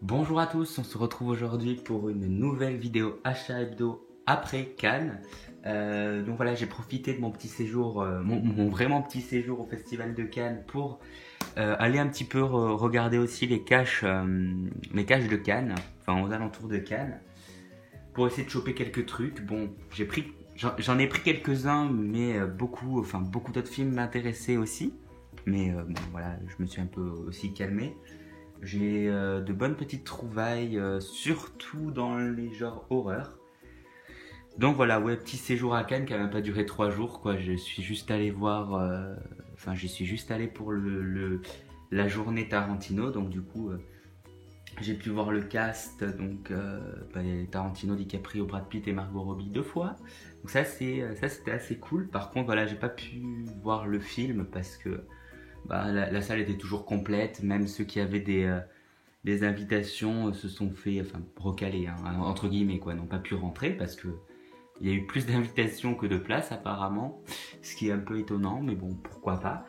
Bonjour à tous, on se retrouve aujourd'hui pour une nouvelle vidéo achat hebdo après Cannes. Donc voilà, j'ai profité de mon petit séjour, mon vraiment petit séjour au Festival de Cannes pour aller un petit peu regarder aussi les caches de Cannes, enfin aux alentours de Cannes, pour essayer de choper quelques trucs. Bon, j'en ai pris quelques-uns, mais beaucoup d'autres films m'intéressaient aussi. Mais bon, voilà, je me suis un peu aussi calmé. J'ai de bonnes petites trouvailles, surtout dans les genres horreur. Donc voilà, ouais, petit séjour à Cannes qui a même pas duré 3 jours, quoi. Je suis juste allé voir, j'y suis juste allé pour la journée Tarantino, donc du coup, j'ai pu voir le cast, donc Tarantino, DiCaprio, Brad Pitt et Margot Robbie 2 fois. Donc ça c'était assez cool. Par contre, voilà, j'ai pas pu voir le film parce que la salle était toujours complète, même ceux qui avaient des invitations se sont fait, recaler, hein, entre guillemets, quoi, n'ont pas pu rentrer parce que il y a eu plus d'invitations que de places apparemment, ce qui est un peu étonnant, mais bon, pourquoi pas.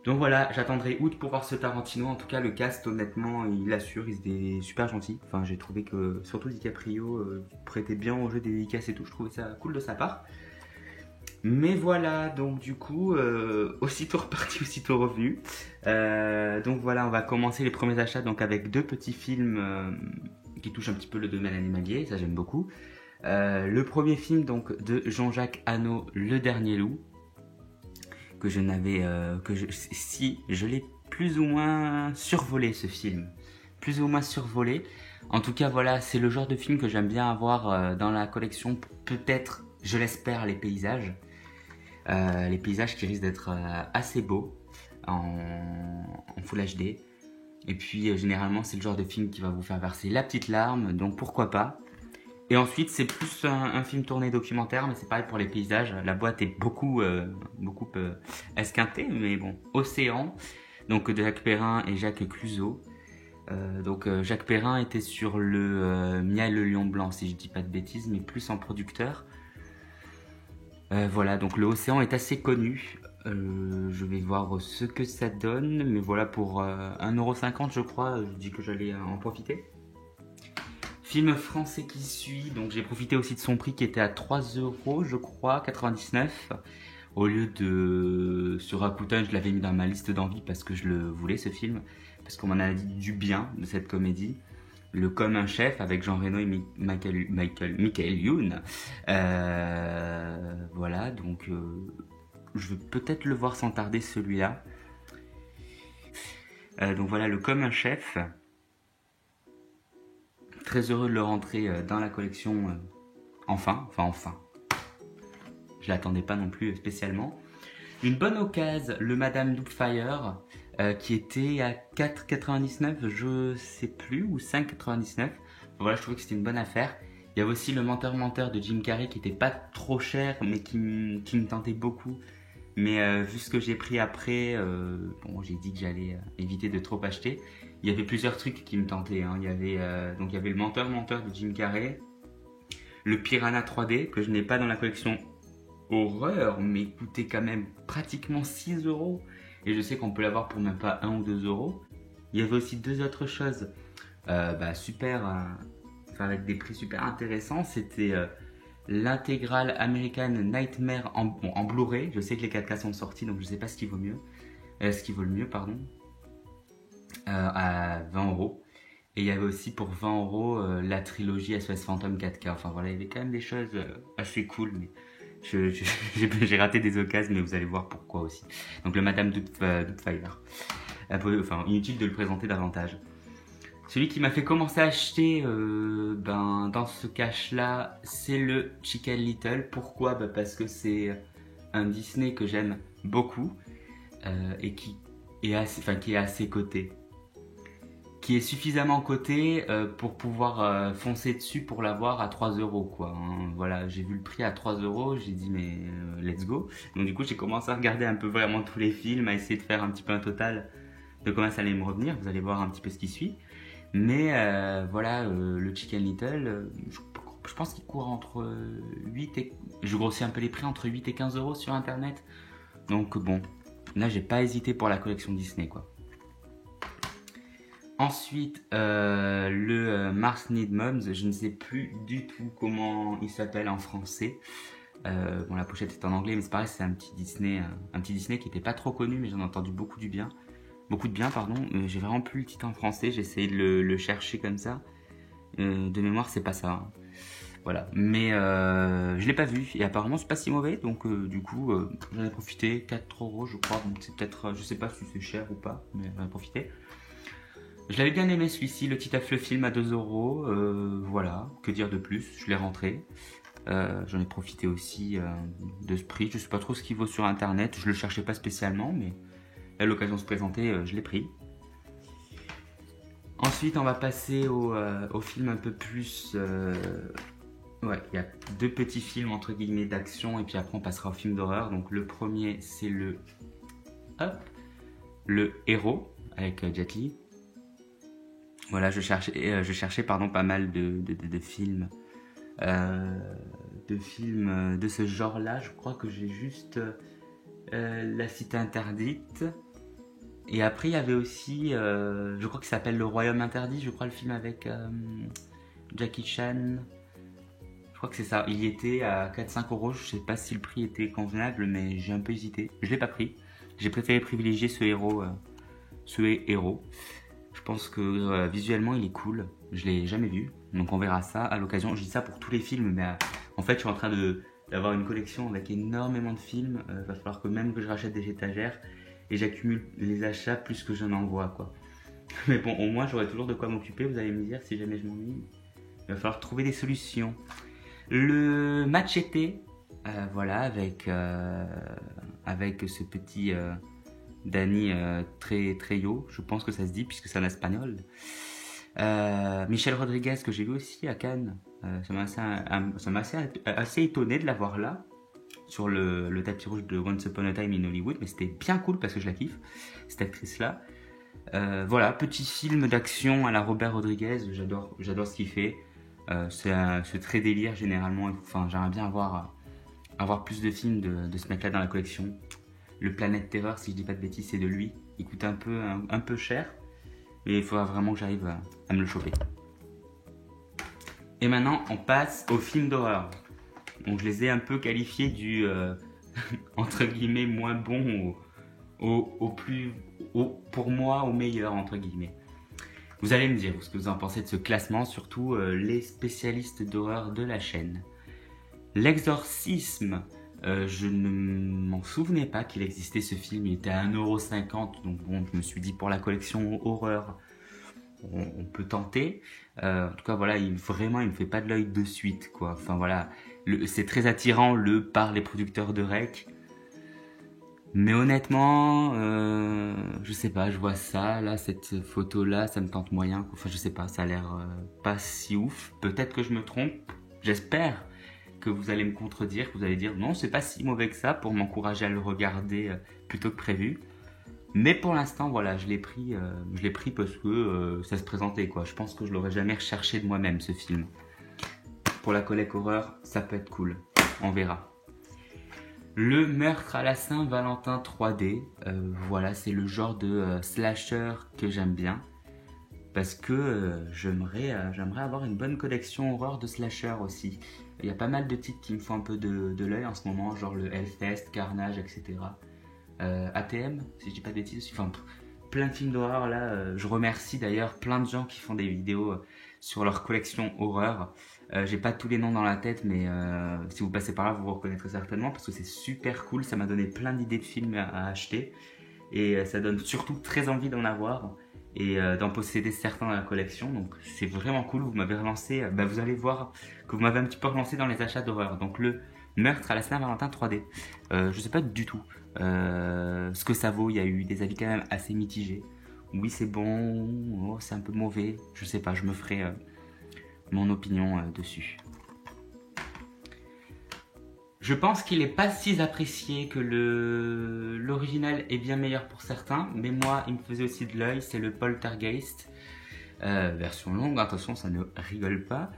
Donc voilà, j'attendrai août pour voir ce Tarantino. En tout cas, le cast, honnêtement, il assure, il était super gentil. Enfin, j'ai trouvé que, surtout DiCaprio, prêtait bien au jeu des dédicaces et tout. Je trouvais ça cool de sa part. Mais voilà, donc du coup, aussitôt reparti, aussitôt revenu. Donc voilà, on va commencer les premiers achats donc avec deux petits films qui touchent un petit peu le domaine animalier, ça j'aime beaucoup. Le premier film donc de Jean-Jacques Hano, Le Dernier Loup, que je n'avais, si je l'ai plus ou moins survolé ce film, plus ou moins survolé. En tout cas voilà, c'est le genre de film que j'aime bien avoir dans la collection pour peut-être, je l'espère, les paysages. Les paysages qui risquent d'être assez beaux en Full HD. Et puis généralement c'est le genre de film qui va vous faire verser la petite larme, donc pourquoi pas. Et ensuite c'est plus un film tourné documentaire, mais c'est pareil pour les paysages. La boîte est beaucoup esquintée, mais bon. Océan, donc de Jacques Perrin et Jacques Cluzot. Jacques Perrin était sur le Mia et le Lion Blanc, si je dis pas de bêtises, mais plus en producteur. Voilà, donc le Océan est assez connu. Je vais voir ce que ça donne, mais voilà, pour 1,50€ je crois, je dis que j'allais en profiter. Film français qui suit, donc j'ai profité aussi de son prix qui était à 3€ je crois, 99. Au lieu de sur Rakuten, je l'avais mis dans ma liste d'envie parce que je le voulais ce film, parce qu'on m'en a dit du bien de cette comédie. Le Comme un chef avec Jean Reno et Michael Youn. Voilà, donc je vais peut-être le voir sans tarder celui-là. Donc voilà, le Comme un chef. Très heureux de le rentrer dans la collection enfin. Je l'attendais pas non plus spécialement. Une bonne occasion, le Madame Doubtfire, qui était à 4,99€, je sais plus, ou 5,99€. Voilà, je trouvais que c'était une bonne affaire. Il y avait aussi le Menteur de Jim Carrey qui était pas trop cher, mais qui me tentait beaucoup. Mais vu ce que j'ai pris après, j'ai dit que j'allais éviter de trop acheter. Il y avait plusieurs trucs qui me tentaient, hein. Il y avait le Menteur de Jim Carrey, le Piranha 3D que je n'ai pas dans la collection horreur, mais coûtait quand même pratiquement 6€. Et je sais qu'on peut l'avoir pour même pas 1 ou 2€. Il y avait aussi deux autres choses avec des prix super intéressants. C'était l'intégrale American Nightmare en Blu-ray. Je sais que les 4K sont sortis, donc je sais pas ce qui vaut le mieux, pardon. À 20€. Et il y avait aussi pour 20€ la trilogie SOS Phantom 4K. Enfin voilà, il y avait quand même des choses assez cool, mais j'ai raté des occasions, mais vous allez voir pourquoi aussi. Donc le Madame Doubtfire. Inutile de le présenter davantage. Celui qui m'a fait commencer à acheter dans ce cache-là, c'est le Chicken Little. Pourquoi ? Parce que c'est un Disney que j'aime beaucoup et qui est assez coté. Qui est suffisamment coté pour pouvoir foncer dessus pour l'avoir à 3€, quoi. Hein. Voilà, j'ai vu le prix à 3€, j'ai dit mais let's go. Donc du coup j'ai commencé à regarder un peu vraiment tous les films, à essayer de faire un petit peu un total de comment ça allait me revenir. Vous allez voir un petit peu ce qui suit. Mais le Chicken Little, je pense qu'il court entre 8 et... Je grossis un peu les prix, entre 8 et 15€ sur internet. Donc bon, là j'ai pas hésité pour la collection Disney, quoi. Ensuite, le Mars Need Moms, je ne sais plus du tout comment il s'appelle en français. Bon, la pochette est en anglais, mais c'est pareil, c'est un petit Disney qui était pas trop connu, mais j'en ai entendu beaucoup de bien, pardon. J'ai vraiment plus le titre en français, j'ai essayé de le chercher comme ça. De mémoire, c'est pas ça, hein. Voilà, mais je l'ai pas vu et apparemment c'est pas si mauvais, donc du coup j'en ai profité. 4 € je crois, donc c'est peut-être, je sais pas si c'est cher ou pas, mais j'en ai profité. Je l'avais bien aimé celui-ci, le Titeuf le film à 2 €, voilà, que dire de plus, je l'ai rentré. J'en ai profité aussi de ce prix, je sais pas trop ce qu'il vaut sur internet, je le cherchais pas spécialement, mais là l'occasion de se présenter, je l'ai pris. Ensuite on va passer au film un peu plus... Ouais, il y a 2 petits films entre guillemets d'action et puis après on passera au film d'horreur. Donc le premier c'est le Héros avec Jet Li. Voilà, je cherchais pardon pas mal de films de ce genre-là. Je crois que j'ai juste La Cité Interdite. Et après il y avait aussi, je crois que ça s'appelle Le Royaume Interdit. Je crois le film avec Jackie Chan. Je crois que c'est ça, il y était à 4-5 €, je sais pas si le prix était convenable, mais j'ai un peu hésité. Je l'ai pas pris, j'ai préféré privilégier ce héros. Je pense que visuellement il est cool, je l'ai jamais vu, donc on verra ça à l'occasion. Je dis ça pour tous les films, mais en fait je suis en train d'avoir une collection avec énormément de films. Va falloir que même que je rachète des étagères et j'accumule les achats plus que j'en envoie, quoi. Mais bon, au moins j'aurai toujours de quoi m'occuper, vous allez me dire si jamais je m'ennuie. Il va falloir trouver des solutions. Le Machete, voilà, avec ce petit Danny Trejo, je pense que ça se dit puisque c'est en espagnol. Michel Rodriguez que j'ai vu aussi à Cannes, ça m'a assez étonné de l'avoir là, sur le tapis rouge de Once Upon a Time in Hollywood, mais c'était bien cool parce que je la kiffe, cette actrice-là. Voilà, petit film d'action à la Robert Rodriguez, j'adore ce qu'il fait. C'est très délire généralement, enfin j'aimerais bien avoir plus de films de ce mec là dans la collection. Le Planète Terreur, si je dis pas de bêtises, c'est de lui. Il coûte un peu cher, mais il faudra vraiment que j'arrive à me le choper. Et maintenant on passe aux films d'horreur. Donc je les ai un peu qualifiés du entre guillemets moins bon pour moi au meilleur entre guillemets. Vous allez me dire ce que vous en pensez de ce classement, surtout les spécialistes d'horreur de la chaîne. L'Exorcisme, je ne m'en souvenais pas qu'il existait ce film, il était à 1,50 €, donc bon, je me suis dit pour la collection horreur, on peut tenter. En tout cas, voilà, il me fait pas de l'œil de suite, quoi. Enfin voilà, c'est très attirant par les producteurs de rec. Mais honnêtement, je sais pas, je vois ça, là, cette photo-là, ça me tente moyen. Enfin, je sais pas, ça a l'air pas si ouf. Peut-être que je me trompe. J'espère que vous allez me contredire, que vous allez dire non, c'est pas si mauvais que ça pour m'encourager à le regarder plutôt que prévu. Mais pour l'instant, voilà, je l'ai pris parce que ça se présentait, quoi. Je pense que je l'aurais jamais recherché de moi-même, ce film. Pour la collecte horreur, ça peut être cool. On verra. Le Meurtre à la Saint-Valentin 3D, voilà, c'est le genre de slasher que j'aime bien. Parce que j'aimerais avoir une bonne collection horreur de slasher aussi. Il y a pas mal de titres qui me font un peu de l'œil en ce moment, genre le Hellfest, Carnage, etc. ATM, si je dis pas de bêtises, enfin plein de films d'horreur là. Je remercie d'ailleurs plein de gens qui font des vidéos sur leur collection horreur. J'ai pas tous les noms dans la tête, mais si vous passez par là, vous reconnaîtrez certainement parce que c'est super cool. Ça m'a donné plein d'idées de films à acheter et ça donne surtout très envie d'en avoir et d'en posséder certains dans la collection. Donc c'est vraiment cool. Vous m'avez relancé, vous allez voir que vous m'avez un petit peu relancé dans les achats d'horreur. Donc le Meurtre à la Saint-Valentin 3D. Je sais pas du tout ce que ça vaut. Il y a eu des avis quand même assez mitigés. Oui, c'est bon, c'est un peu mauvais. Je sais pas, je me ferai mon opinion dessus. Je pense qu'il est pas si apprécié que l'original est bien meilleur pour certains, mais moi il me faisait aussi de l'œil, c'est le Poltergeist, version longue, attention ça ne rigole pas.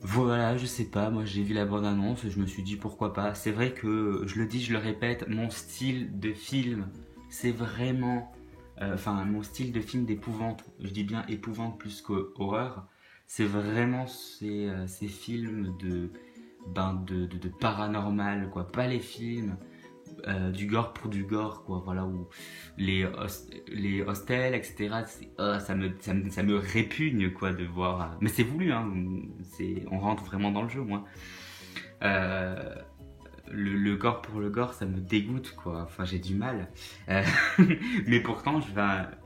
Voilà, je sais pas, moi j'ai vu la bande-annonce et je me suis dit pourquoi pas. C'est vrai que, je le dis, je le répète, mon style de film, c'est vraiment enfin mon style de film d'épouvante, je dis bien épouvante plus qu'horreur, c'est vraiment ces films de paranormal, quoi. Pas les films du gore pour du gore, quoi. Voilà, où les hostels, etc. Ça me répugne, quoi, de voir. Mais c'est voulu, hein. On rentre vraiment dans le jeu, moi. Euh, le gore pour le gore, ça me dégoûte, quoi. Enfin, j'ai du mal. Euh, mais pourtant,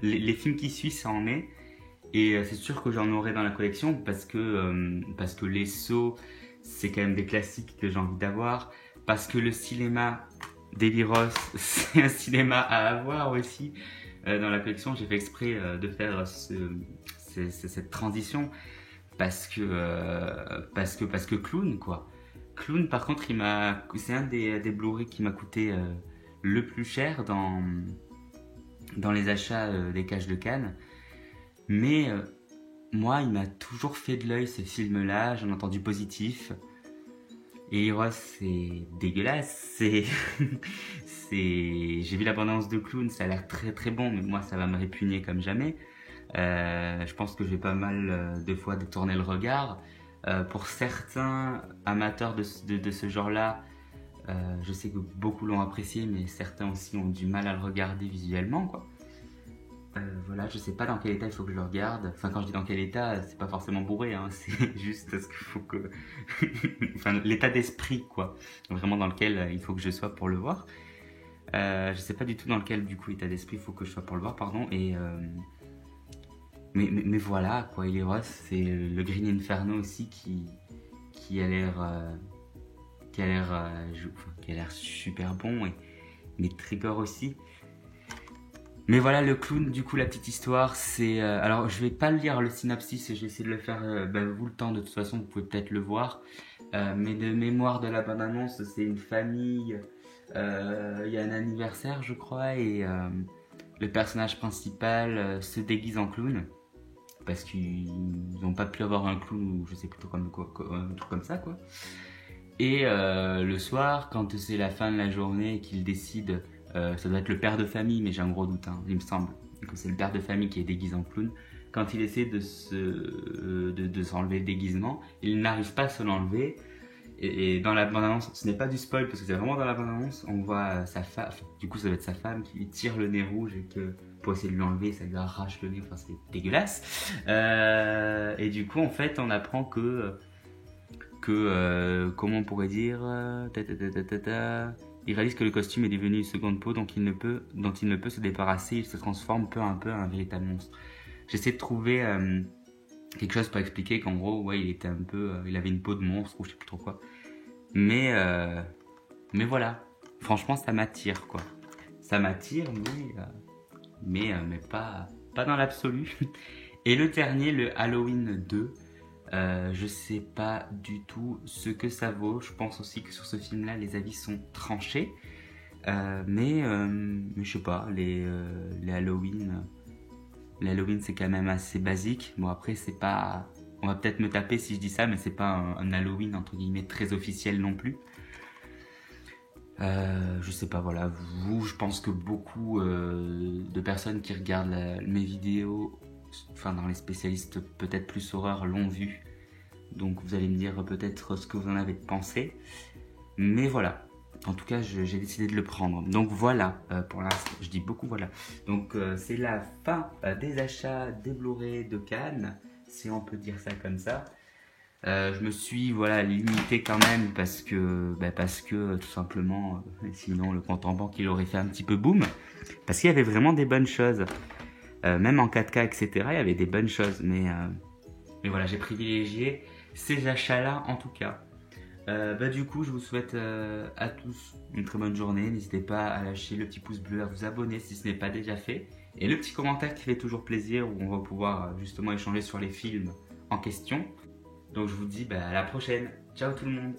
les films qui suivent, ça en est. Et c'est sûr que j'en aurai dans la collection parce que les sauts, c'est quand même des classiques que j'ai envie d'avoir. Parce que le cinéma d'Eli Roth, c'est un cinéma à avoir aussi. Dans la collection, j'ai fait exprès de faire cette transition parce que Clown, quoi. Clown, par contre, c'est un des Blu-ray qui m'a coûté le plus cher dans les achats des cages de Cannes. Mais moi, il m'a toujours fait de l'œil ce film-là, j'en ai entendu positif. Et Heroes, c'est dégueulasse, J'ai vu l'abondance de Clown, ça a l'air très très bon, mais moi ça va me répugner comme jamais. Je pense que je vais pas mal de fois détourner le regard. Pour certains amateurs de ce genre-là, je sais que beaucoup l'ont apprécié, mais certains aussi ont du mal à le regarder visuellement, quoi. Voilà, je sais pas dans quel état il faut que je le regarde. Enfin, quand je dis dans quel état, c'est pas forcément bourré, hein, c'est juste parce qu'il faut que. Enfin, l'état d'esprit, quoi. Vraiment dans lequel il faut que je sois pour le voir. Je sais pas du tout dans lequel, du coup, état d'esprit il faut que je sois pour le voir, pardon. Et. Mais voilà, quoi. Il est rose, c'est le Green Inferno aussi qui a l'air. Qui a l'air super bon, mais Trigger aussi. Mais voilà, le clown, du coup, la petite histoire, c'est... alors, je vais pas lire le synopsis, je vais essayer de le faire, vous le temps, de toute façon, vous pouvez peut-être le voir. Mais de mémoire de la bande-annonce, c'est une famille, il y a un anniversaire, je crois, et le personnage principal se déguise en clown, parce qu'ils n'ont pas pu avoir un clown, ou je sais plutôt comme, un truc comme ça, quoi. Et le soir, quand c'est la fin de la journée et qu'ils décident... ça doit être le père de famille, mais j'ai un gros doute, hein, il me semble que c'est le père de famille qui est déguisé en clown. Quand il essaie de s'enlever le déguisement, il n'arrive pas à se l'enlever. Et dans la bande-annonce, ce n'est pas du spoil parce que c'est vraiment dans la bande-annonce, on voit sa femme, du coup ça doit être sa femme qui lui tire le nez rouge et que pour essayer de lui enlever, ça lui arrache le nez, enfin c'est dégueulasse. Et du coup, en fait, on apprend que comment on pourrait dire, il réalise que le costume est devenu une seconde peau dont il ne peut se débarrasser. Il se transforme peu à peu en un véritable monstre. J'essaie de trouver quelque chose pour expliquer qu'en gros, ouais, il avait une peau de monstre ou je sais plus trop quoi. Mais voilà, franchement, ça m'attire, quoi. Ça m'attire, mais pas dans l'absolu. Et le dernier, le Halloween 2. Je sais pas du tout ce que ça vaut. Je pense aussi que sur ce film-là, les avis sont tranchés. Mais je sais pas, les Halloween, c'est quand même assez basique. Bon, après, c'est pas. On va peut-être me taper si je dis ça, mais c'est pas un Halloween entre guillemets très officiel non plus. Je sais pas, voilà. Je pense que beaucoup de personnes qui regardent mes vidéos, enfin dans les spécialistes peut-être plus horreur, l'ont vu. Donc vous allez me dire peut-être ce que vous en avez pensé. Mais voilà. En tout cas, j'ai décidé de le prendre. Donc voilà, pour l'instant, je dis beaucoup voilà. Donc c'est la fin des achats des Blu-ray de Cannes, si on peut dire ça comme ça. Je me suis limité quand même parce que tout simplement, sinon le compte en banque il aurait fait un petit peu boum. Parce qu'il y avait vraiment des bonnes choses. Même en 4K, etc., il y avait des bonnes choses. Mais voilà, j'ai privilégié ces achats-là en tout cas. Du coup, je vous souhaite à tous une très bonne journée. N'hésitez pas à lâcher le petit pouce bleu, à vous abonner si ce n'est pas déjà fait. Et le petit commentaire qui fait toujours plaisir, où on va pouvoir justement échanger sur les films en question. Donc je vous dis à la prochaine. Ciao tout le monde.